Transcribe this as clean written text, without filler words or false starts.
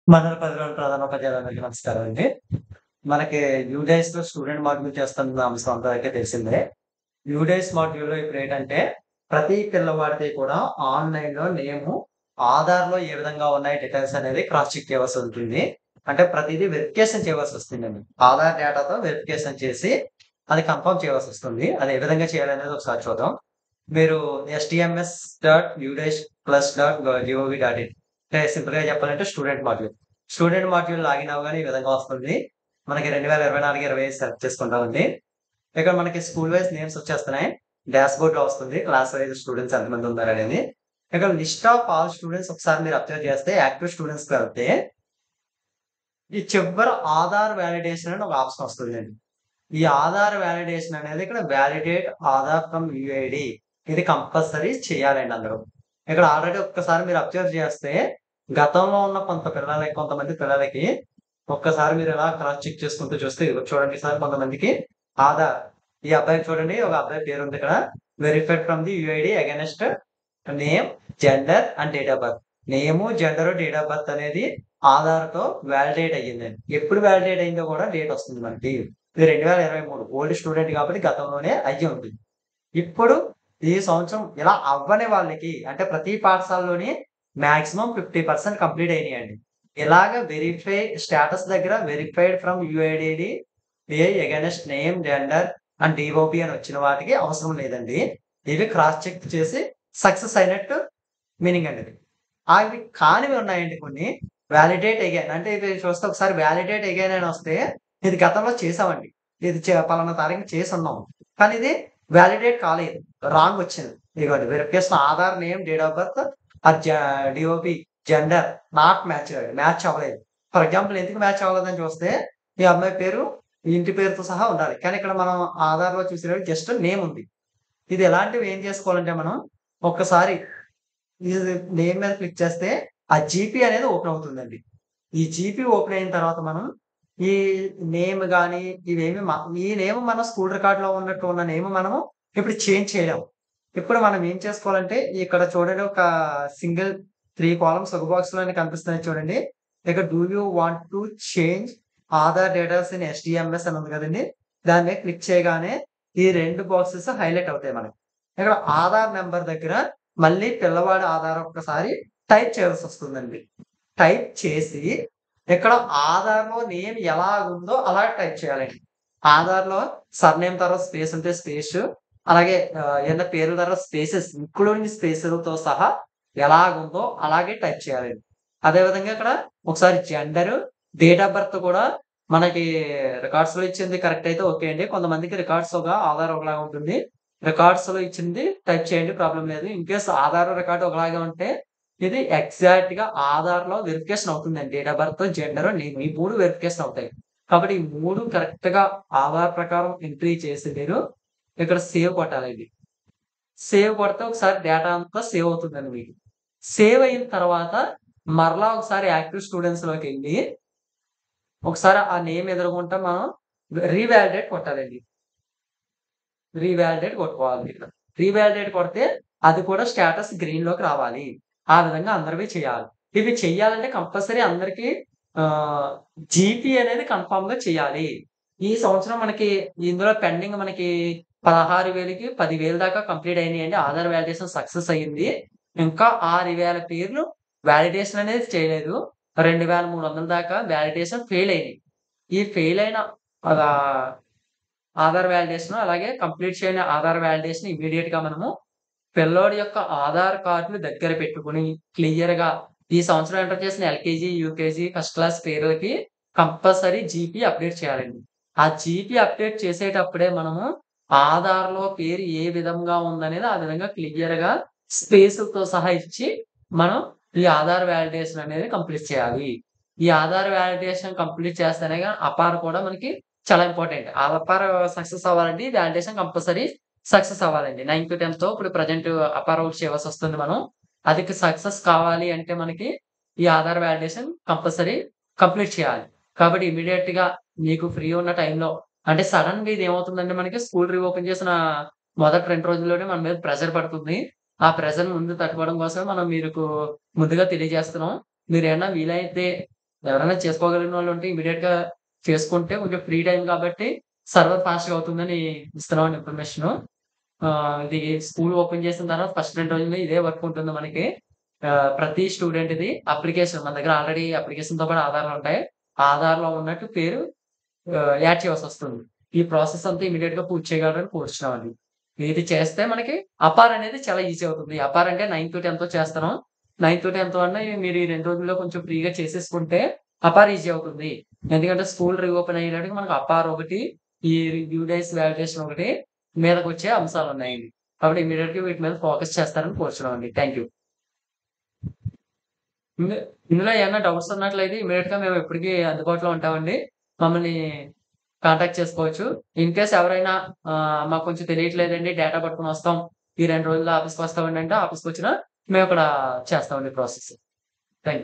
మండల పరిధిలోని ప్రధానోపాధ్యాయులందరికీ నమస్కారం అండి. మనకి యూడేస్‌లో స్టూడెంట్ మాడ్యూల్ చేస్తున్న అంశం అందరికీ తెలిసిందే. యూడేస్ మాడ్యూల్‌లో ఇప్పుడేంటంటే, ప్రతి పిల్లవాడిది కూడా ఆన్‌లైన్‌లో ఆధార్‌లో ఏ విధంగా ఉన్నాయి డీటెయిల్స్ అనేది క్రాస్ చెక్ చేయవలసి ఉంటుంది. అంటే ప్రతీదీ వెరిఫికేషన్ చేయవలసొస్తుందండి. ఆధార్ డేటాతో వెరిఫికేషన్ చేసి, అది కన్ఫర్మ్ చేయవలసొస్తుంది. అది ఏ విధంగా చేయాలనేది ఒకసారి చూద్దాం. మీరు htms.udaish+.gov.in అంటే సింపుల్‌గా చెప్పాలంటే student module. Student module login అవ్వగానే ఈ విధంగా వస్తుంది. మనకి 2024, 25 సెలెక్ట్ చేసుకుంటామండి. ఇక్కడ మనకి స్కూల్ వైస్ నేమ్స్ వచ్చేస్తున్నాయి. డాష్‌బోర్డ్‌లో వస్తుంది. క్లాస్ వైస్ స్టూడెంట్స్ ఎంతమంది ఉన్నారనేది. ఇక్కడ లిస్ట్ ఆఫ్ ఆల్ స్టూడెంట్స్ ఒకసారి మీరు అబ్జర్వ్ చేస్తే యాక్టివ్ స్టూడెంట్స్‌కి వెళ్తే, ఈ చివర ఆధార్ వాలిడేషన్ అని ఒక ఆప్షన్ వస్తుందండి. ఈ ఆధార్ వాలిడేషన్ అనేది ఇక్కడ వాలిడేట్ ఆధార్ ఫ్రమ్ యూఐడీ ఇది కంపల్సరీ చేయాలండి అందరూ. ఇక్కడ ఆల్రెడీ ఒక్కసారి మీరు అబ్జర్వ్ చేస్తే, గతంలో ఉన్న కొంతమంది పిల్లలకి ఒక్కసారి మీరు ఇలా క్రాస్ చెక్ చేసుకుంటూ చూస్తే ఇదిగో చూడండి ఈసారి కొంతమందికి ఆధార్ ఈ అబ్బాయికి చూడండి ఒక అబ్బాయి పేరుంది ఇక్కడ. Verified from the UID against name, gender and date of birth. Name, gender, date of birth అనేది ఆధార్‌తో వాలిడేట్ అయ్యిందండి. ఎప్పుడు వాలిడేట్ అయిందో కూడా డేట్ వస్తుంది మనకి. ఇది 2023 ఓల్డ్ స్టూడెంట్ కాబట్టి గతంలోనే అయ్యి ఉంటుంది. ఇప్పుడు ఈ సంవత్సరం ఇలా అవ్వని వాళ్ళకి అంటే ప్రతి పాఠశాలలోని మాక్సిమం 50% కంప్లీట్ అయినాయండి. ఇలాగ వెరిఫై స్టేటస్ దగ్గర verified from UIDAI against name, gender and DOB అని వచ్చిన వాటికి అవసరం లేదండి. ఇవి క్రాస్ చెక్ చేసి సక్సెస్ అయినట్టు మీనింగ్ అండి ఇది. అవి కానివి ఉన్నాయండి కొన్ని. వాలిడేట్ అగైన్ అంటే ఇవి చూస్తే ఒకసారి వాలిడేట్ అగైన్ అని వస్తే ఇది గతంలో చేసామండి. ఇది పలానా తారీఖున చేసున్నాం. కానీ ఇది వాలిడేట్ కాలేదు. రాంగ్ వచ్చింది. ఇదిగోండి verification Aadhaar name, date of birth are DOP, gender not match అవ్వలేదు. ఫర్ ఎగ్జాంపుల్ ఎందుకు మ్యాచ్ అవ్వలేదని చూస్తే, ఈ అమ్మాయి పేరు, ఈ ఇంటి పేరుతో సహా ఉండాలి. కానీ ఇక్కడ మనం ఆధార్‌లో చూసేటప్పుడు జస్ట్ నేమ్ ఉంది. ఇది ఎలాంటివి ఏం చేసుకోవాలంటే మనం ఒక్కసారి ఇది నేమ్ మీద క్లిక్ చేస్తే ఆ జీపీ అనేది ఓపెన్ అవుతుందండి. ఈ జీపీ ఓపెన్ అయిన తర్వాత మనం ఈ నేమ్ గాని ఇవేమి ఈ నేమ్ మన స్కూల్ రికార్డ్‌లో ఉన్నట్టు ఉన్న నేమ్ మనము ఇప్పుడు చేంజ్ చేయలేము. ఇప్పుడు మనం ఏం చేసుకోవాలంటే ఇక్కడ చూడండి ఒక సింగిల్ 3 కాలమ్స్ ఒక బాక్స్‌లోనే కనిపిస్తున్నాయి చూడండి. ఇక్కడ do you want to change Aadhaar datas in ఎస్‌డిఎంఎస్ అని ఉంది కదండీ! దాని మీద క్లిక్ చేయగానే ఈ 2 బాక్సెస్ హైలైట్ అవుతాయి మనకి. ఇక్కడ ఆధార్ నంబర్ దగ్గర మళ్ళీ పిల్లవాడి ఆధార్ ఒక్కసారి టైప్ చేయాల్సొస్తుందండి. టైప్ చేసి ఇక్కడ ఆధార్‌లో నేమ్ ఎలాగుందో అలా టైప్ చేయాలండి. ఆధార్‌లో సర్‌నేమ్ తర్వాత స్పేస్ ఉంటే స్పేసు, అలాగే ఏదైనా పేర్ల తర్వాత స్పేసెస్ ఇంక్లూడింగ్ స్పేసులతో సహా ఎలాగుందో అలాగే టైప్ చేయాలండి. అదే విధంగా ఇక్కడ ఒకసారి జెండరు, డేట్ ఆఫ్ బర్త్ కూడా మనకి రికార్డ్స్‌లో ఇచ్చింది కరెక్ట్ అయితే ఓకే అండి. కొంతమందికి రికార్డ్స్ ఆధార్ ఒకలాగా ఉంటుంది. రికార్డ్స్‌లో ఇచ్చింది టైప్ చేయండి ప్రాబ్లమ్ లేదు. ఇన్‌కేస్ ఆధార్, రికార్డ్ ఒకలాగే ఉంటే ఇది ఎగ్జాక్ట్‌గా ఆధార్‌లో వెరిఫికేషన్ అవుతుందండి. Date of birth, gender, name ఈ 3 వెరిఫికేషన్ అవుతాయి. కాబట్టి ఈ 3 కరెక్ట్‌గా ఆధార్ ప్రకారం ఎంట్రీ చేసి మీరు ఇక్కడ సేవ్ కొట్టాలండి. సేవ్ కొడితే ఒకసారి డేటా అంతా సేవ్ అవుతుందండి మీకు. సేవ్ అయిన తర్వాత మరలా ఒకసారి యాక్టివ్ స్టూడెంట్స్‌లోకెళ్ళి ఒకసారి ఆ నేమ్ ఎదురుగుంటా మనం రీవాలిడేట్ కొట్టాలండి. రీవాలిడేట్ కొట్టుకోవాలి ఇక్కడ. రీవాలిడేట్ కొడితే అది కూడా స్టేటస్ గ్రీన్‌లోకి రావాలి. ఆ విధంగా అందరివి చేయాలి. ఇవి చెయ్యాలంటే కంపల్సరీ అందరికి ఆహ్, జీపీ అనేది కన్ఫర్మ్‌గా చేయాలి. ఈ సంవత్సరం మనకి ఇందులో పెండింగ్ మనకి 16,000కి 10,000 దాకా కంప్లీట్ అయినాయండి. ఆధార్ వాలిడేషన్ సక్సెస్ అయింది. ఇంకా 6,000 పేర్లు వాలిడేషన్ అనేది చేయలేదు. 2,300 దాకా వాలిడేషన్ ఫెయిల్ అయినాయి. ఈ ఫెయిల్ అయిన ఆహ్ ఆధార్ వాలిడేషన్ అలాగే కంప్లీట్ చేయని ఆధార్ వాలిడేషన్ ఇమ్మీడియేట్‌గా మనము పిల్లోడి యొక్క ఆధార్ కార్డ్‌ని దగ్గర పెట్టుకొని క్లియర్‌గా ఈ సంవత్సరం ఎంటర్ చేసిన ఎల్‌కేజీ, యూకేజీ, ఫస్ట్ క్లాస్ పేర్లకి కంపల్సరీ జీపీ అప్డేట్ చేయాలండి. ఆ జీపీ అప్డేట్ చేసేటప్పుడే మనము ఆధార్‌లో పేరు ఏ విధంగా ఉందనేది ఆ విధంగా క్లియర్‌గా స్పేసులతో సహా ఇచ్చి మనం ఈ ఆధార్ వాలిడేషన్ అనేది కంప్లీట్ చేయాలి. ఈ ఆధార్ వాలిడేషన్ కంప్లీట్ చేస్తేనే అపార్ కూడా మనకి చాలా ఇంపార్టెంట్. అపార్ సక్సెస్ అవ్వాలంటే వాలిడేషన్ కంపల్సరీ సక్సెస్ అవ్వాలండి. 9-10తో ఇప్పుడు ప్రెజెంట్ అపార్ ఔట్ చేయాల్సొస్తుంది మనం. అది సక్సెస్ కావాలి అంటే మనకి ఈ ఆధార్ వాలిడేషన్ కంపల్సరీ కంప్లీట్ చేయాలి. కాబట్టి ఇమ్మీడియేట్‌గా మీకు ఫ్రీ ఉన్న టైంలో అంటే సడెన్‌గా ఇదేమవుతుందంటే మనకి స్కూల్ రీఓపెన్ చేసిన మొదటి 2 రోజుల్లోనే మన మీద ప్రెషర్ పడుతుంది. ఆ ప్రెషర్ ముందు తట్టుకోవడం కోసం మనం మీకు ముందుగా తెలియజేస్తున్నాం. మీరేమన్నా వీలైతే ఎవరైనా చేసుకోగలిగిన వాళ్ళు ఉంటే ఇమీడియట్ గా చేసుకుంటే కొంచెం ఫ్రీ టైం కాబట్టి సర్వర్ ఫాస్ట్ గా అవుతుందని ఇస్తున్నాం ఇన్ఫర్మేషన్. ఇది స్కూల్ ఓపెన్ చేసిన తర్వాత ఫస్ట్ 2 రోజులు ఇదే వర్క్ ఉంటుంది మనకి. ప్రతి స్టూడెంట్ ఇది అప్లికేషన్ మన దగ్గర ఆల్రెడీ అప్లికేషన్ తో పాటు ఆధార్‌లు ఉంటాయి. ఆధార్‌లో ఉన్నట్టు పేరు యాడ్ చేయాల్సొస్తుంది. ఈ ప్రాసెస్ అంతా ఇమ్మీడియేట్‌గా పూర్తి చేయగలరని కోరుచున్నామండి. ఇది చేస్తే మనకి అపార్ అనేది చాలా ఈజీ అవుతుంది. అపార్ అంటే 9-10 చేస్తాను. 9-10 అన్నా మీరు ఈ 2 రోజుల్లో కొంచెం ఫ్రీగా చేసేసుకుంటే అపార్ ఈజీ అవుతుంది. ఎందుకంటే స్కూల్ రీఓపెన్ అయ్యేటప్పటికి మనకు అపార్ ఒకటి, ఈ డ్యూ డేస్ వాలిడేషన్ ఒకటి మీదకొచ్చే అంశాలున్నాయండి. కాబట్టి ఇమ్మీడియేట్‌గా వీటి మీద ఫోకస్ చేస్తారని కోరుచున్నామండి. Thank you. ఇందు ఇందులో ఏమన్నా డౌట్స్ ఉన్నట్లయితే ఇమ్మీడియేట్‌గా మేము ఎప్పటికి అందుబాటులో ఉంటామండి. మమ్మల్ని కాంటాక్ట్ చేసుకోవచ్చు. ఇన్‌కేస్ ఎవరైనా మాకు కొంచెం తెలియట్లేదండి డేటా పట్టుకొనొస్తాం. ఈ 2 రోజుల్లో ఆఫీస్‌కొస్తామండి అంటే ఆఫీస్‌కొచ్చినా మేమక్కడ చేస్తామండి ప్రాసెస్. Thank you.